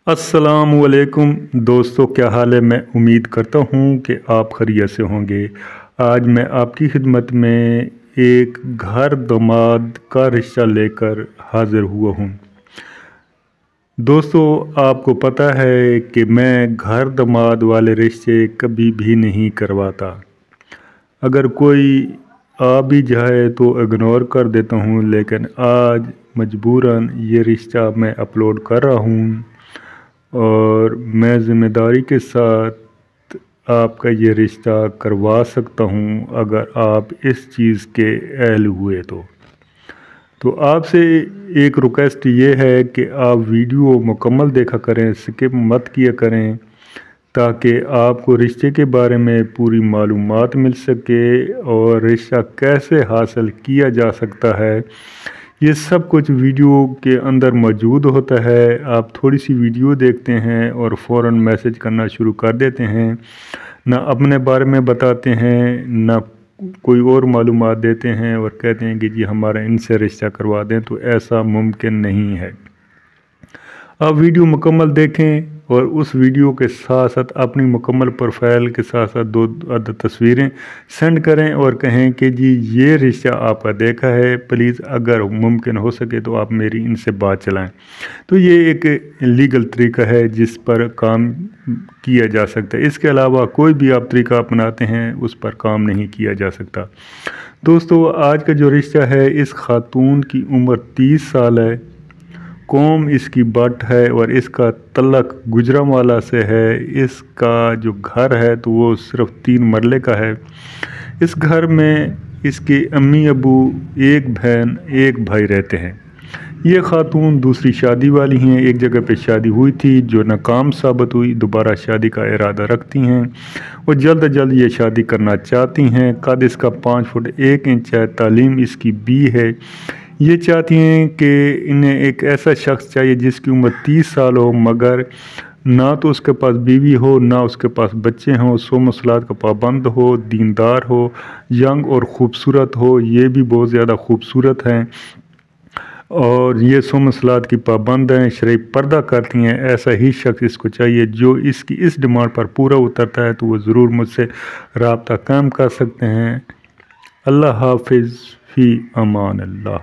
अस्सलामुअलैकुम दोस्तों, क्या हाल है। मैं उम्मीद करता हूँ कि आप खैरियत से होंगे। आज मैं आपकी खिदमत में एक घर दामाद का रिश्ता लेकर हाज़िर हुआ हूँ। दोस्तों, आपको पता है कि मैं घर दामाद वाले रिश्ते कभी भी नहीं करवाता। अगर कोई आ भी जाए तो इग्नोर कर देता हूँ, लेकिन आज मजबूरन ये रिश्ता मैं अपलोड कर रहा हूँ और मैं ज़िम्मेदारी के साथ आपका ये रिश्ता करवा सकता हूँ अगर आप इस चीज़ के अहल हुए तो आपसे एक रिक्वेस्ट ये है कि आप वीडियो मुकम्मल देखा करें, स्किप मत किया करें, ताकि आपको रिश्ते के बारे में पूरी मालूमात मिल सके और रिश्ता कैसे हासिल किया जा सकता है, ये सब कुछ वीडियो के अंदर मौजूद होता है। आप थोड़ी सी वीडियो देखते हैं और फ़ौरन मैसेज करना शुरू कर देते हैं, ना अपने बारे में बताते हैं, ना कोई और मालूमात देते हैं और कहते हैं कि जी हमारा इनसे रिश्ता करवा दें। तो ऐसा मुमकिन नहीं है। आप वीडियो मुकम्मल देखें और उस वीडियो के साथ साथ अपनी मुकम्मल प्रोफाइल के साथ साथ 2 तस्वीरें सेंड करें और कहें कि जी ये रिश्ता आपका देखा है, प्लीज़ अगर मुमकिन हो सके तो आप मेरी इनसे बात चलाएं। तो ये एक लीगल तरीका है जिस पर काम किया जा सकता है। इसके अलावा कोई भी आप तरीका अपनाते हैं उस पर काम नहीं किया जा सकता। दोस्तों, आज का जो रिश्ता है, इस खातून की उम्र 30 साल है, कौम इसकी बट है और इसका तल्लक गुजरांवाला से है। इसका जो घर है तो वो सिर्फ 3 मरले का है। इस घर में इसके अम्मी अबू, एक बहन एक भाई रहते हैं। ये खातून दूसरी शादी वाली हैं। एक जगह पे शादी हुई थी जो नाकाम साबित हुई, दोबारा शादी का इरादा रखती हैं और जल्द अज जल्द ये शादी करना चाहती हैं। कद इसका 5 फुट 1 इंच है, तालीम इसकी बी है। ये चाहती हैं कि इन्हें एक ऐसा शख्स चाहिए जिसकी उम्र 30 साल हो, मगर ना तो उसके पास बीवी हो, ना उसके पास बच्चे हों, 100 मसलात का पाबंद हो, दीनदार हो, यंग और ख़ूबसूरत हो। ये भी बहुत ज़्यादा खूबसूरत हैं और ये 100 मसलात की पाबंद हैं, शरई पर्दा करती हैं। ऐसा ही शख्स इसको चाहिए। जो इसकी इस डिमांड पर पूरा उतरता है तो वो ज़रूर मुझसे रब्ता कायम कर सकते हैं। अल्लाह हाफिज़, फ़ी अमान अल्लाह।